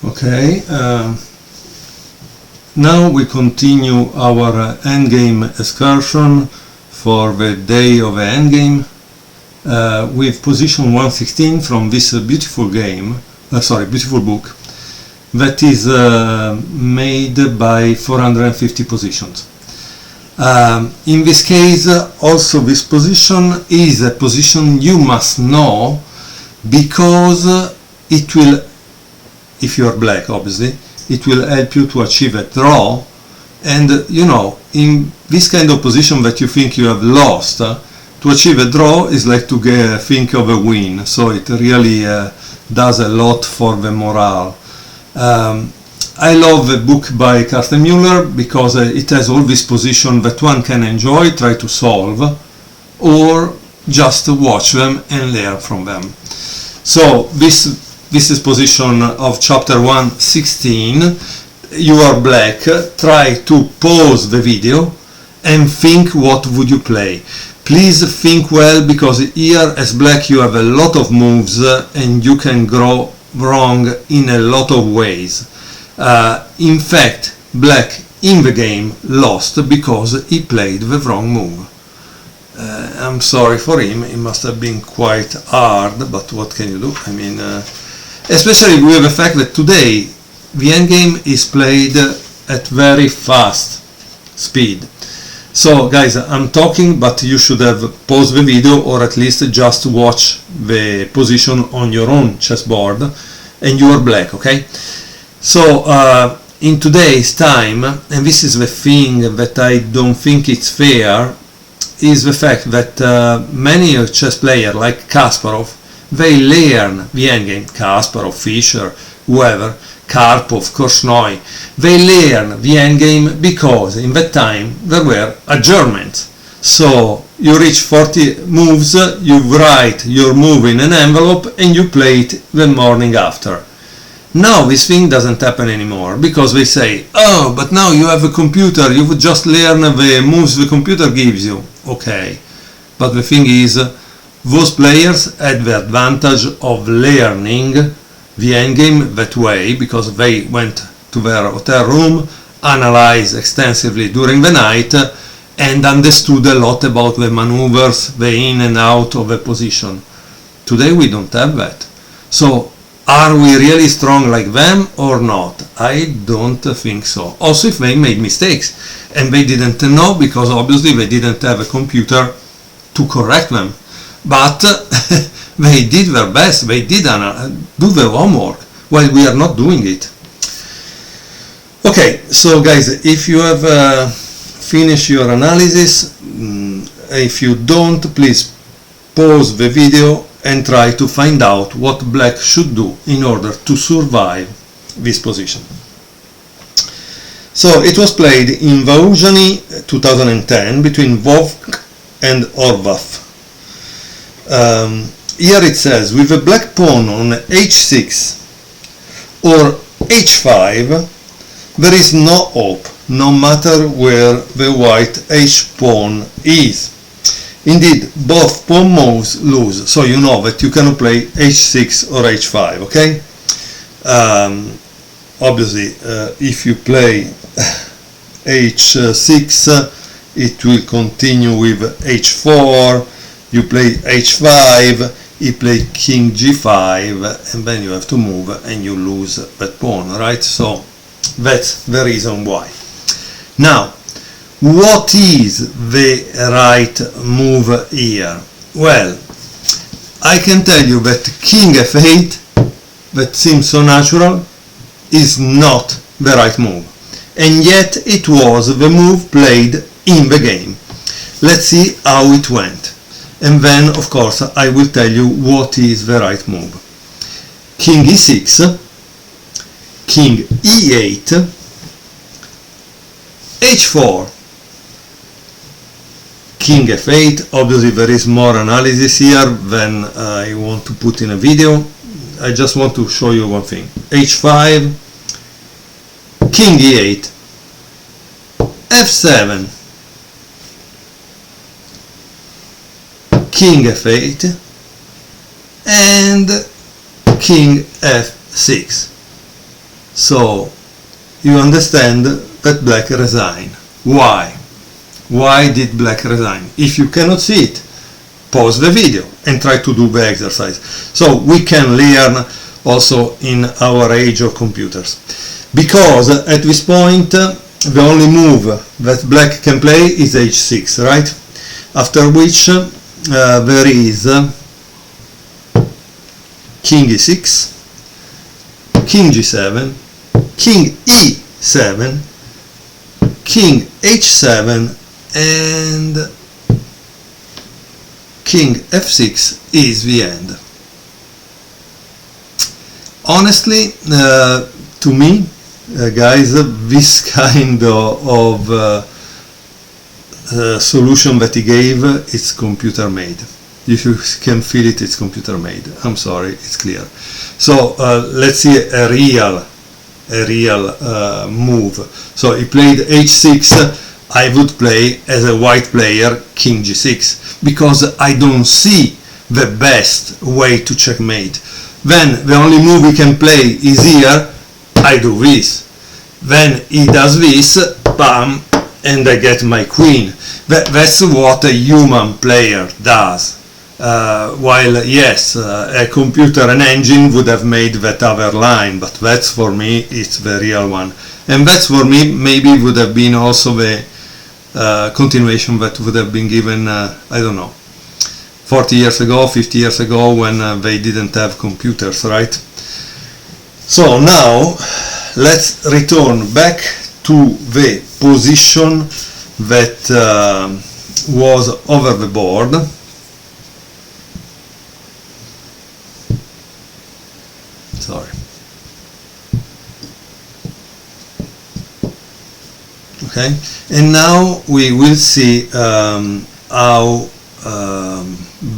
Okay, now we continue our endgame excursion for the day of the endgame with position 116 from this beautiful game, beautiful book that is made by 450 positions. In this case, also this position is a position you must know, because it will, if you are black obviously, it will help you to achieve a draw. And you know, in this kind of position that you think you have lost, to achieve a draw is like to think of a win, so it really does a lot for the morale. I love the book by Karsten Müller because it has all these positions that one can enjoy, try to solve, or just watch them and learn from them. So this is position of chapter 116. You are black, try to pause the video and think what would you play. Please think well, because here as black you have a lot of moves and you can go wrong in a lot of ways. In fact, black in the game lost because he played the wrong move. I'm sorry for him, it must have been quite hard, but what can you do? I mean, especially with the fact that today the endgame is played at very fast speed. So guys, I'm talking, but you should have paused the video, or at least just watch the position on your own chessboard, and you are black, okay? So in today's time, and this is the thing that I don't think it's fair, is the fact that many chess players like Kasparov, they learn the endgame, Kasparov, Fischer, whoever, Karpov, Korchnoi, they learn the endgame because in that time there were adjournments. So you reach 40 moves, you write your move in an envelope and you play it the morning after. Now this thing doesn't happen anymore, because they say, oh, but now you have a computer, you would just learn the moves the computer gives you. Okay, but the thing is, those players had the advantage of learning the endgame that way, because they went to their hotel room, analyzed extensively during the night, and understood a lot about the maneuvers, the in and out of a position. Today we don't have that. So are we really strong like them or not? I don't think so. Also, if they made mistakes and they didn't know, because obviously they didn't have a computer to correct them, but they did their best, they did do the homework, while we are not doing it. Okay, so guys, if you have finished your analysis, if you don't, please pause the video and try to find out what black should do in order to survive this position. So it was played in Vaujany 2010 between Vovk and Horvath. Here it says, with a black pawn on h6 or h5, there is no hope, no matter where the white h-pawn is. Indeed, both pawn moves lose, so you know that you cannot play h6 or h5, okay? Obviously, if you play h6, it will continue with h4, you play h5, you play king g5, and then you have to move and you lose that pawn, right? So that's the reason why. Now, what is the right move here? Well, I can tell you that king f8, that seems so natural, is not the right move. And yet it was the move played in the game. Let's see how it went. And then, of course, I will tell you what is the right move. King e6, king e8, h4, king f8. Obviously there is more analysis here than I want to put in a video. I just want to show you one thing. h5, king e8, f7, king f8, and king f6. So you understand that black resigned. Why? Why did black resign? If you cannot see it, pause the video and try to do the exercise. So we can learn also in our age of computers. Because at this point the only move that black can play is h6, right? After which there is king e6, king g7, king e7, king h7, and king f6 is the end. Honestly, to me, guys, this kind of solution that he gave, it's computer made. If you can feel it, it's computer made. I'm sorry, it's clear. So let's see a real move. So he played h6. I would play as a white player king g6 because I don't see the best way to checkmate. Then the only move he can play is here. I do this. Then he does this, bam, and I get my queen. That's what a human player does. While yes, a computer, an engine would have made that other line, but that's for me, it's the real one. And that's for me, maybe would have been also the continuation that would have been given, I don't know, 40 years ago, 50 years ago, when they didn't have computers, right? So now let's return back to the position that was over the board. Sorry. Okay, and now we will see how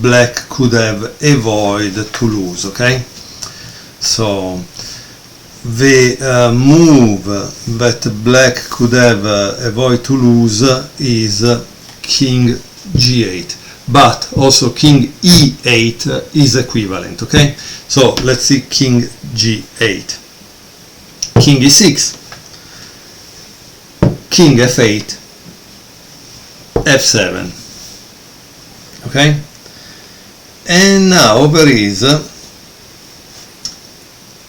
black could have avoided to lose. Okay, so the move that black could have avoided to lose is king g8, but also king e8 is equivalent. Okay, so let's see king g8, king e6, king f8, f7. Okay, and now there is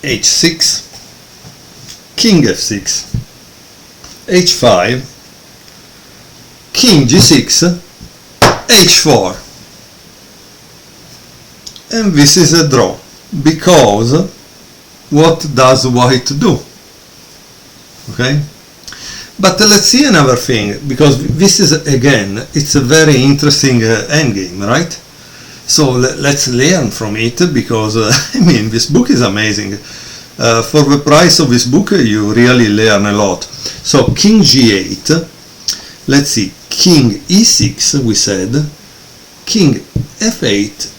h6, king f6, h5, king g6, h4, and this is a draw, because what does white do? Okay, but let's see another thing, because this is, again, it's a very interesting endgame, right? So let's learn from it, because I mean, this book is amazing. For the price of this book, you really learn a lot. So king g8, let's see, king e6, we said, king f8,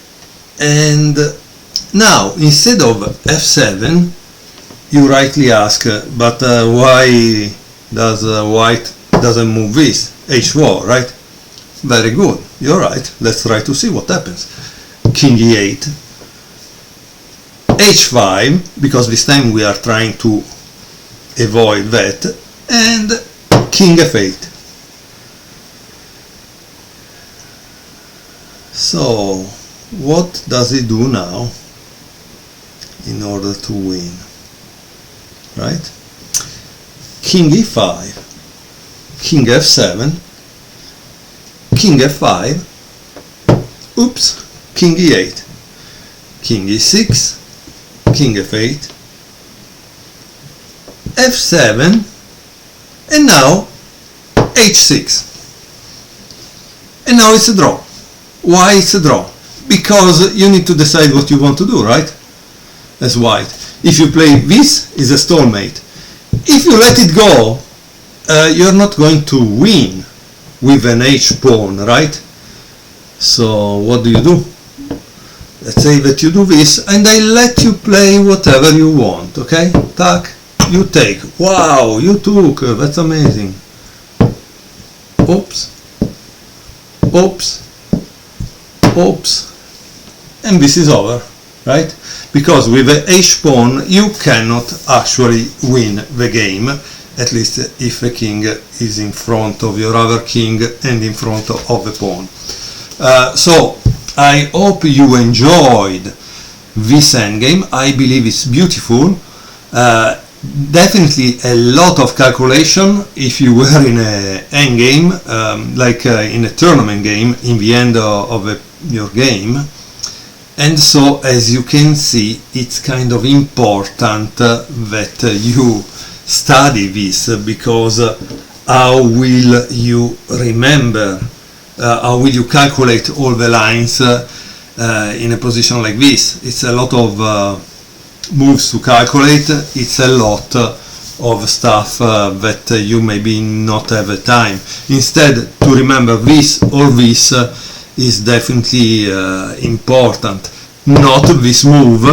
and now instead of f7, you rightly ask, but why does white doesn't move this? h4, right? Very good, you're right. Let's try to see what happens. King e8, h5, because this time we are trying to avoid that, and king f8. So what does he do now in order to win? Right? King e5, king f7, king f5, oops, king e8, king e6, king f8, f7, and now h6. And now it's a draw. Why it's a draw? Because you need to decide what you want to do, right? As white. If you play this, is a stalemate. If you let it go, you're not going to win with an h pawn, right? So what do? Let's say that you do this, and I let you play whatever you want, okay? Tack, you take. Wow, you took, that's amazing. Oops, oops, oops, and this is over, right? because with the h-pawn you cannot actually win the game, at least if the king is in front of your other king and in front of the pawn. So I hope you enjoyed this endgame. I believe it's beautiful. Definitely a lot of calculation if you were in an endgame, like in a tournament game, in the end of your game. And so, as you can see, it's kind of important that you study this, because how will you remember, how will you calculate all the lines in a position like this? It's a lot of moves to calculate, it's a lot of stuff that you maybe not have the time. Instead, to remember this or this is definitely important, not this move,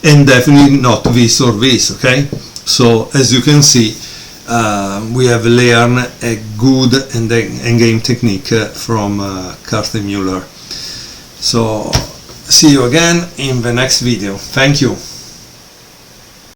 and definitely not this or this, okay? So as you can see, we have learned a good endgame technique from Karsten Müller. So see you again in the next video. Thank you.